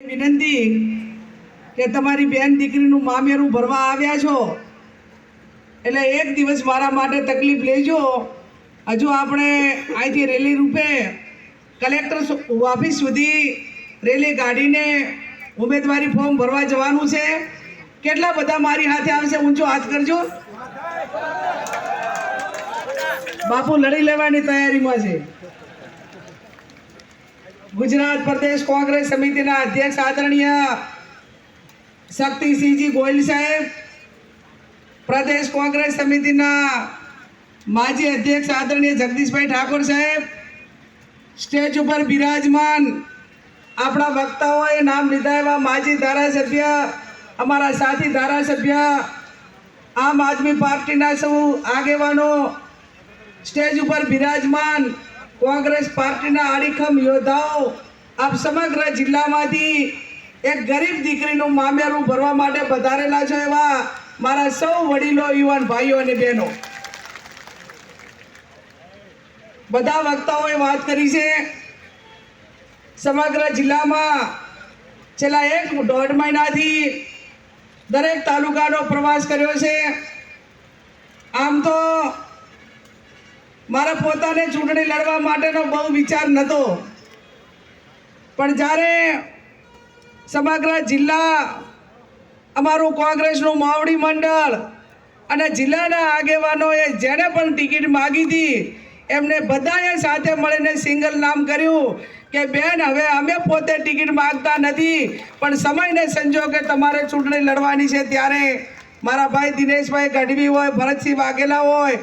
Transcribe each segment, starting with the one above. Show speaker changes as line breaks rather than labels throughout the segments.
વિનંતી કે તમારી બેન દીકરીનું મામેરું ભરવા આવ્યા છો એટલે એક દિવસ મારા માટે તકલીફ લેજો। હજુ આપણે અહીંથી રેલી રૂપે કલેક્ટર ઓફિસ સુધી રેલી કાઢીને ઉમેદવારી ફોર્મ ભરવા જવાનું છે। કેટલા બધા મારી હાથે આવશે? ઊંચો હાથ કરજો। બાપુ લડી લેવાની તૈયારીમાં છે। गुजरात प्रदेश कांग्रेस समिति अध्यक्ष आदरणीय शक्तिसिंहजी गोयल साहेब, प्रदेश कांग्रेस समिति माजी अध्यक्ष आदरणीय जगदीश भाई ठाकुर साहेब, स्टेज पर विराजमान अपना वक्ताओं नाम लीधा एवं माजी धारासभ्य, अमरा साथी धारासभ्य, आम आदमी पार्टी सौ आगेवानो, स्टेज पर विराजमान कांग्रेस पार्टी आड़ीखम योद्धाओं, आप समग्र जिला में एक गरीब दीकरी मामेरू भरवा माटे पधारेला छो एवा मारा सौ वडीलो, युवान भाईओ अने बहनों, बधा वक्ताओं बात करी छे। समग्र जिला में छेल्ला 1.5 महीना थी दरेक तालुकानो प्रवास कर्यो छे। आम तो मारा पोताने चूंटणी लड़वा माटेनो बहु विचार नतो, पण जारे समग्र जिला अमारू कांग्रेसनु मावड़ी मंडल अने जिल्लाना आगेवानोए जेने पण टिकिट मागी थी एमने बधाए साथे मळीने सिंगल नाम कर्युं के बेन हवे अमे पोते टिकिट मागता नथी, पण समयने संजोगे तमारे चूंटणी लड़वानी छे त्यारे मारा भाई दिनेशभाई गढ़वी होय, भरतसिंह वाघेला होय,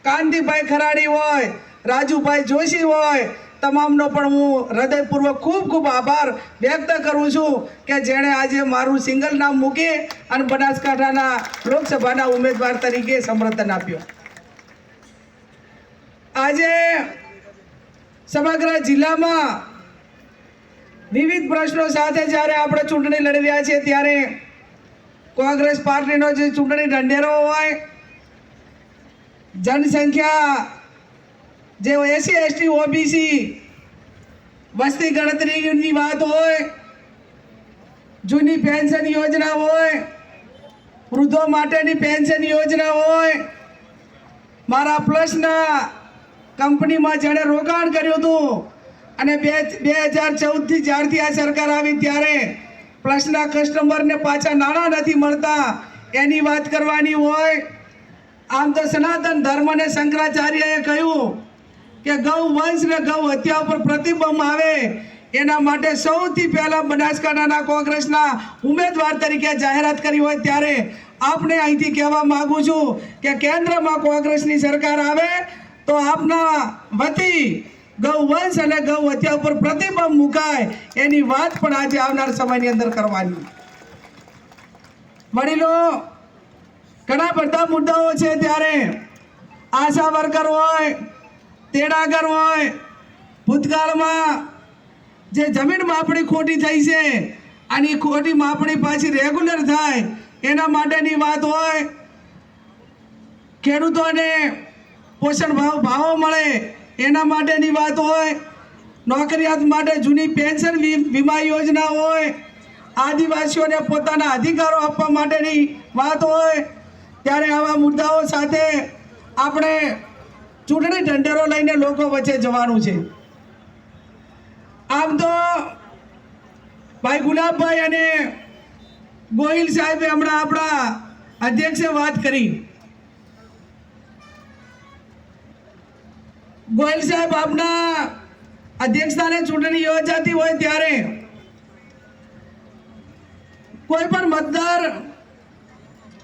कांतिभाई खराड़ी होय, राजूभाई जोशी होय, तमामनो पण हूँ हृदयपूर्वक खूब खूब आभार व्यक्त करूँ छूँ कि जेणे आज मारू सिंगल नाम मूकी अने बनासकांठाना लोकसभाना उम्मीदवार तरीके समर्थन आप्यो। आज समग्र जिला में विविध प्रश्नों साथे ज्यारे आपणे चूंटणी लड़ी रह्या छीए त्यारे कांग्रेस पार्टीनो जे चूंटणी ढंढेरो होय, जनसंख्या जो SC ST OBC वस्ती गणतरी की बात होय, जूनी पेन्शन योजना होय, वृद्धों माटेनी पेन्शन योजना होय, मारा प्लसना कंपनी में जेने रोकाण कर्युं हतुं अने 2014 थी ज्यारथी आ सरकार आवी त्यारे प्लसना कस्टमर ने पाछा नाणां नथी मळता एनी वात करवानी होय। आम तो सनातन धर्म ने शंकराचार्य कहूँ कि गौ वंश ने गौ हत्या पर प्रतिबंध आवे एना माटे सौथी पहला बनासकांठाना कांग्रेसना उम्मीदवार तरीके जाहेरात करी होय त्यारे आपने अहींथी कहेवा मांगू छूं कि केंद्र में कांग्रेसनी सरकार आवे तो आपना वती गौ वंश अने गौ हत्या पर प्रतिबंध मुकाय एनी वात पण आज आवनार समयनी अंदर करवानी। वडीलो घणा बधा मुद्दाओ छे त्यारे आशा वर्कर होय, तेड़ागर होय, भूतकाल में जे जमीन मापणी खोटी थई छे अने खोटी मापणी पाછી रेग्युलर थाय एना माटेनी वात होय, खेडूतोने पोषण भाव मळे एना माटेनी वात होय, नौकरियात माटे जूनी पेन्शन वीमा योजना होय, आदिवासीओने पोताना अधिकारो आपवा माटेनी वात होय, त्यारे आवा मुद्दाओ साथे आपणे चूंटणी ढंढेरो लईने लोको वच्चे जवानुं छे। आम तो भाई गुलाबभाई अने गोहिल साहेबे हमणां आपणा अध्यक्षे वात करी। गोहिल साहेब आपना अध्यक्षस्थाने चूंटणी योजाती होय त्यारे कोई पण मतदार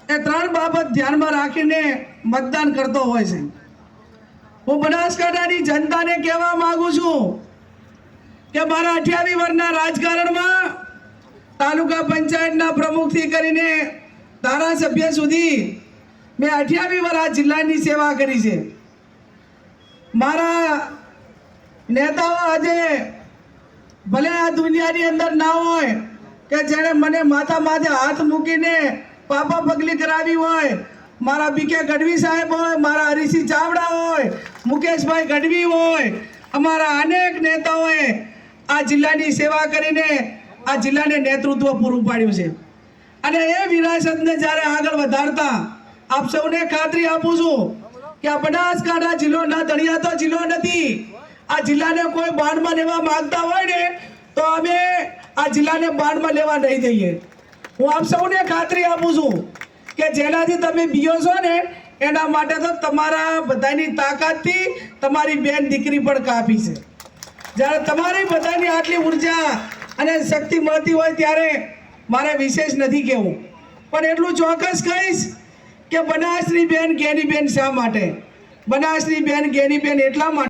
ए 3 बाबत ध्यान में राखीने मतदान करतो होय छे। हूँ बनासकांठानी जनता ने कहेवा मांगू छूं कि मारा 28 वर्षना राजकारण में तालुका पंचायतना प्रमुख थी करीने धारासभ्य सुधी मैं 28 वर्ष जिल्लानी सेवा करी छे। मारा नेताओ आजे भले आ दुनियानी अंदर ना होय कि जेने मने माथा माथे हाथ मूकीने पापा पगली करावी होय, मारा BK गढ़वी साहेब होय, मारा हरीसिंह चावड़ा होय, मुकेश भाई गढ़वी होय, अमारा अनेक नेताओए आ जिल्लानी सेवा करीने આ જિલ્લાને નેતૃત્વ પૂરું પાડ્યું છે અને એ વિરાસતને જ્યારે આગળ વધારતા આપ સૌને ખાતરી આપું છું કે આ બનાસકાંઠા જિલ્લો ના તળિયાતો જિલ્લો નથી. આ જિલ્લાને કોઈ બાંધમાં લેવા માંગતા હોય ને તો અમે આ જિલ્લાને બાંધમાં લેવા નહીં દઈએ. હું આપ સૌને ખાતરી આપું છું કે જેનાથી તમે બીઓ છો ને એના માટે તો તમારા બધાની તાકાતથી તમારી બેન દીકરી પણ કાપી છે. જ્યારે તમારી બધાની આટલી ઉર્જા અને શક્તિ મળતી હોય ત્યારે મારે વિશેષ નથી કહેવું, પણ એટલું ચોક્કસ કહીશ કે બનાસની બેન ગેની બેન શા માટે? બનાસની બેન ગેની બેન એટલા માટે